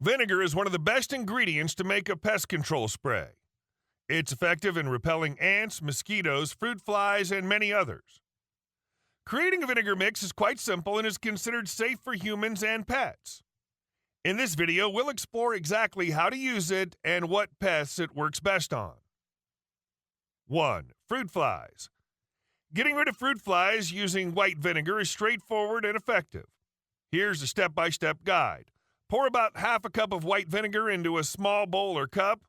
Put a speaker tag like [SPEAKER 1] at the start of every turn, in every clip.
[SPEAKER 1] Vinegar is one of the best ingredients to make a pest control spray. It's effective in repelling ants, mosquitoes, fruit flies, and many others. Creating a vinegar mix is quite simple and is considered safe for humans and pets. In this video, we'll explore exactly how to use it and what pests it works best on. 1. Fruit flies. Getting rid of fruit flies using white vinegar is straightforward and effective. Here's a step-by-step guide. Pour about half a cup of white vinegar into a small bowl or cup.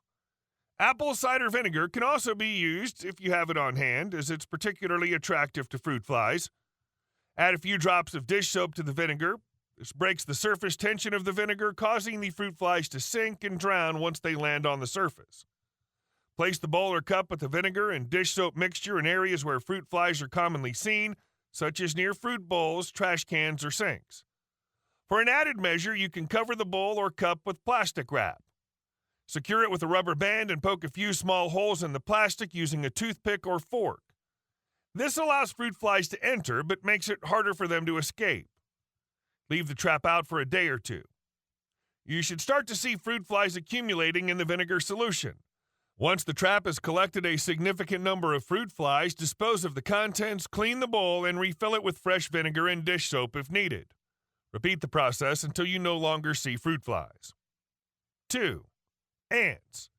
[SPEAKER 1] Apple cider vinegar can also be used if you have it on hand, as it's particularly attractive to fruit flies. Add a few drops of dish soap to the vinegar. This breaks the surface tension of the vinegar, causing the fruit flies to sink and drown once they land on the surface. Place the bowl or cup with the vinegar and dish soap mixture in areas where fruit flies are commonly seen, such as near fruit bowls, trash cans, or sinks. For an added measure, you can cover the bowl or cup with plastic wrap. Secure it with a rubber band and poke a few small holes in the plastic using a toothpick or fork. This allows fruit flies to enter, but makes it harder for them to escape. Leave the trap out for a day or two. You should start to see fruit flies accumulating in the vinegar solution. Once the trap has collected a significant number of fruit flies, dispose of the contents, clean the bowl, and refill it with fresh vinegar and dish soap if needed. Repeat the process until you no longer see fruit flies. 2. Ants.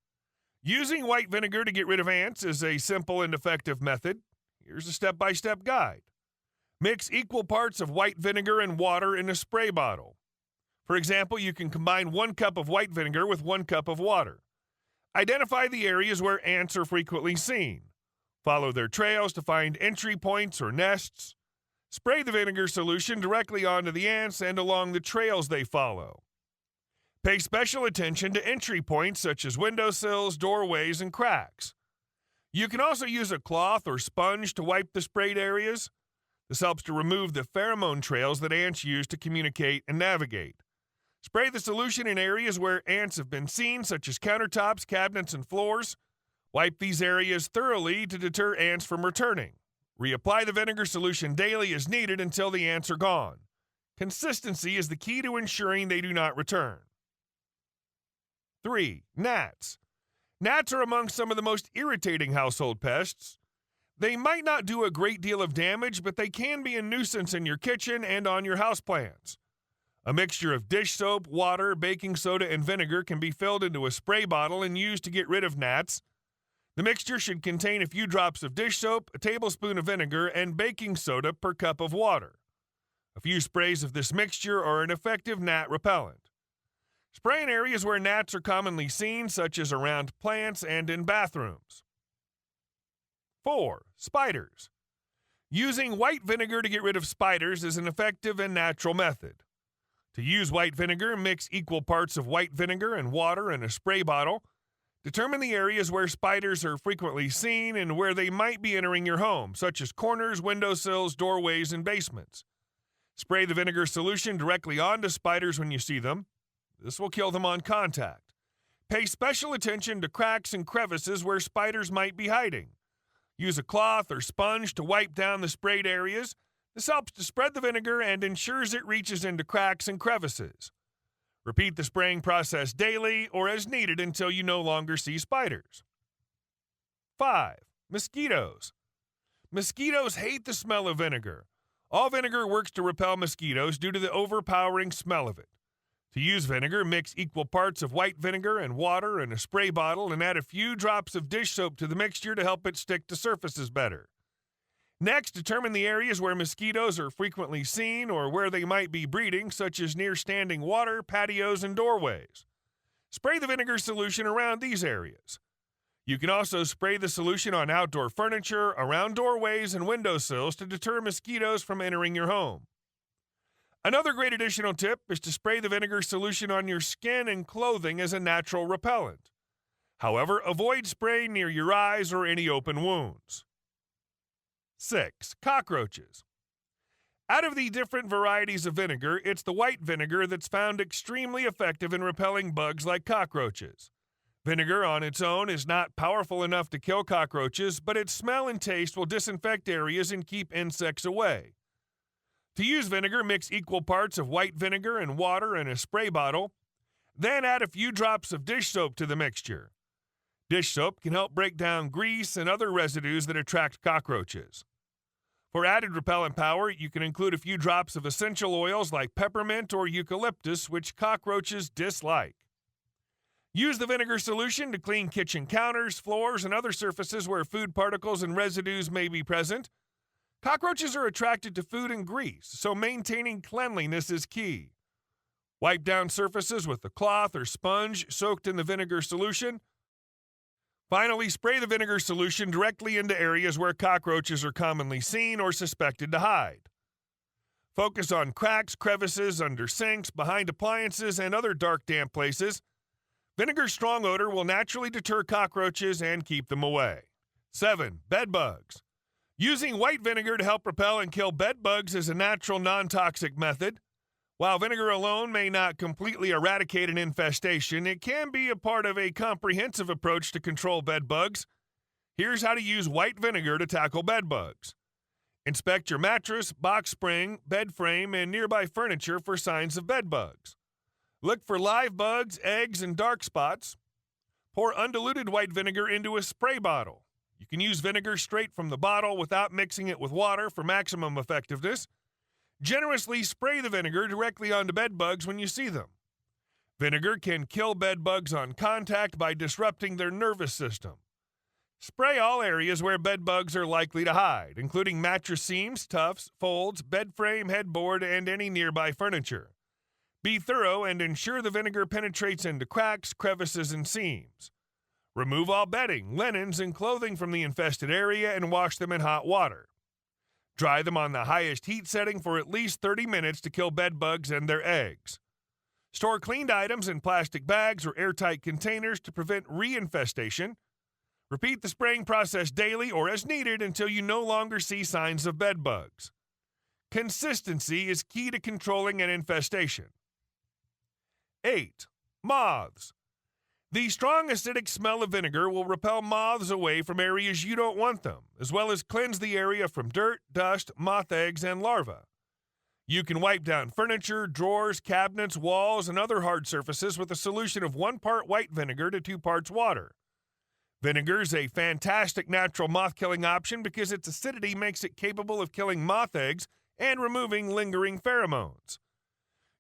[SPEAKER 1] Using white vinegar to get rid of ants is a simple and effective method. Here's a step-by-step guide. Mix equal parts of white vinegar and water in a spray bottle. For example, you can combine 1 cup of white vinegar with 1 cup of water. Identify the areas where ants are frequently seen. Follow their trails to find entry points or nests. Spray the vinegar solution directly onto the ants and along the trails they follow. Pay special attention to entry points such as windowsills, doorways, and cracks. You can also use a cloth or sponge to wipe the sprayed areas. This helps to remove the pheromone trails that ants use to communicate and navigate. Spray the solution in areas where ants have been seen, such as countertops, cabinets, and floors. Wipe these areas thoroughly to deter ants from returning. Reapply the vinegar solution daily as needed until the ants are gone. Consistency is the key to ensuring they do not return. 3. Gnats. Gnats are among some of the most irritating household pests. They might not do a great deal of damage, but they can be a nuisance in your kitchen and on your houseplants. A mixture of dish soap, water, baking soda, and vinegar can be filled into a spray bottle and used to get rid of gnats. The mixture should contain a few drops of dish soap, a tablespoon of vinegar, and baking soda per cup of water. A few sprays of this mixture are an effective gnat repellent. Spray in areas where gnats are commonly seen, such as around plants and in bathrooms. 4. Spiders. Using white vinegar to get rid of spiders is an effective and natural method. To use white vinegar, mix equal parts of white vinegar and water in a spray bottle. Determine the areas where spiders are frequently seen and where they might be entering your home, such as corners, windowsills, doorways, and basements. Spray the vinegar solution directly onto spiders when you see them. This will kill them on contact. Pay special attention to cracks and crevices where spiders might be hiding. Use a cloth or sponge to wipe down the sprayed areas. This helps to spread the vinegar and ensures it reaches into cracks and crevices. Repeat the spraying process daily or as needed until you no longer see spiders. 5. Mosquitoes. Mosquitoes hate the smell of vinegar. All vinegar works to repel mosquitoes due to the overpowering smell of it. To use vinegar, mix equal parts of white vinegar and water in a spray bottle and add a few drops of dish soap to the mixture to help it stick to surfaces better. Next, determine the areas where mosquitoes are frequently seen or where they might be breeding, such as near standing water, patios, and doorways. Spray the vinegar solution around these areas. You can also spray the solution on outdoor furniture, around doorways, and windowsills to deter mosquitoes from entering your home. Another great additional tip is to spray the vinegar solution on your skin and clothing as a natural repellent. However, avoid spraying near your eyes or any open wounds. 6. Cockroaches. Out of the different varieties of vinegar, it's the white vinegar that's found extremely effective in repelling bugs like cockroaches. Vinegar on its own is not powerful enough to kill cockroaches, but its smell and taste will disinfect areas and keep insects away. To use vinegar, mix equal parts of white vinegar and water in a spray bottle. Then add a few drops of dish soap to the mixture. Dish soap can help break down grease and other residues that attract cockroaches. For added repellent power, you can include a few drops of essential oils like peppermint or eucalyptus, which cockroaches dislike. Use the vinegar solution to clean kitchen counters, floors, and other surfaces where food particles and residues may be present. Cockroaches are attracted to food and grease, so maintaining cleanliness is key. Wipe down surfaces with a cloth or sponge soaked in the vinegar solution. Finally, spray the vinegar solution directly into areas where cockroaches are commonly seen or suspected to hide. Focus on cracks, crevices, under sinks, behind appliances, and other dark, damp places. Vinegar's strong odor will naturally deter cockroaches and keep them away. 7. Bed bugs. Using white vinegar to help repel and kill bed bugs is a natural, non-toxic method. While vinegar alone may not completely eradicate an infestation, it can be a part of a comprehensive approach to control bed bugs. Here's how to use white vinegar to tackle bed bugs. Inspect your mattress, box spring, bed frame, and nearby furniture for signs of bed bugs. Look for live bugs, eggs, and dark spots. Pour undiluted white vinegar into a spray bottle. You can use vinegar straight from the bottle without mixing it with water for maximum effectiveness. Generously spray the vinegar directly onto bed bugs when you see them. Vinegar can kill bed bugs on contact by disrupting their nervous system. Spray all areas where bed bugs are likely to hide, including mattress seams, tufts, folds, bed frame, headboard, and any nearby furniture. Be thorough and ensure the vinegar penetrates into cracks, crevices, and seams. Remove all bedding, linens, and clothing from the infested area and wash them in hot water. Dry them on the highest heat setting for at least 30 minutes to kill bed bugs and their eggs. Store cleaned items in plastic bags or airtight containers to prevent reinfestation. Repeat the spraying process daily or as needed until you no longer see signs of bed bugs. Consistency is key to controlling an infestation. 8. Moths. The strong acidic smell of vinegar will repel moths away from areas you don't want them, as well as cleanse the area from dirt, dust, moth eggs, and larvae. You can wipe down furniture, drawers, cabinets, walls, and other hard surfaces with a solution of 1 part white vinegar to 2 parts water. Vinegar is a fantastic natural moth-killing option because its acidity makes it capable of killing moth eggs and removing lingering pheromones.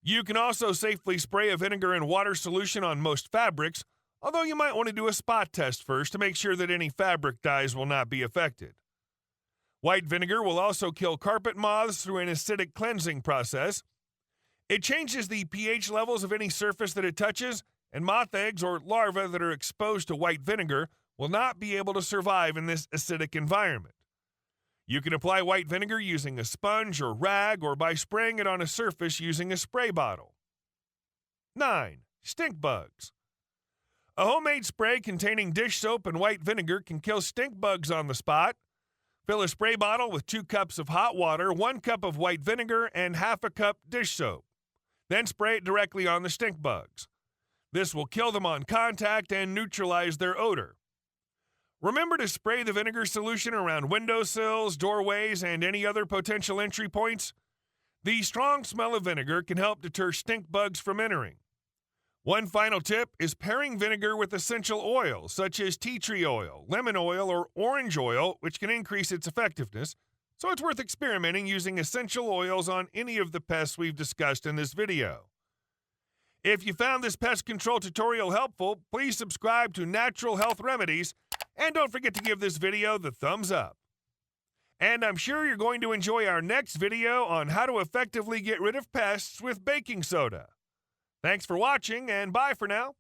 [SPEAKER 1] You can also safely spray a vinegar and water solution on most fabrics, although you might want to do a spot test first to make sure that any fabric dyes will not be affected. White vinegar will also kill carpet moths through an acidic cleansing process. It changes the pH levels of any surface that it touches, and moth eggs or larvae that are exposed to white vinegar will not be able to survive in this acidic environment. You can apply white vinegar using a sponge or rag or by spraying it on a surface using a spray bottle. 9. Stink bugs. A homemade spray containing dish soap and white vinegar can kill stink bugs on the spot. Fill a spray bottle with 2 cups of hot water, 1 cup of white vinegar, and half a cup dish soap. Then spray it directly on the stink bugs. This will kill them on contact and neutralize their odor. Remember to spray the vinegar solution around windowsills, doorways, and any other potential entry points. The strong smell of vinegar can help deter stink bugs from entering. One final tip is pairing vinegar with essential oils such as tea tree oil, lemon oil, or orange oil, which can increase its effectiveness, so it's worth experimenting using essential oils on any of the pests we've discussed in this video. If you found this pest control tutorial helpful, please subscribe to Natural Health Remedies, and don't forget to give this video the thumbs up. And I'm sure you're going to enjoy our next video on how to effectively get rid of pests with baking soda. Thanks for watching, and bye for now.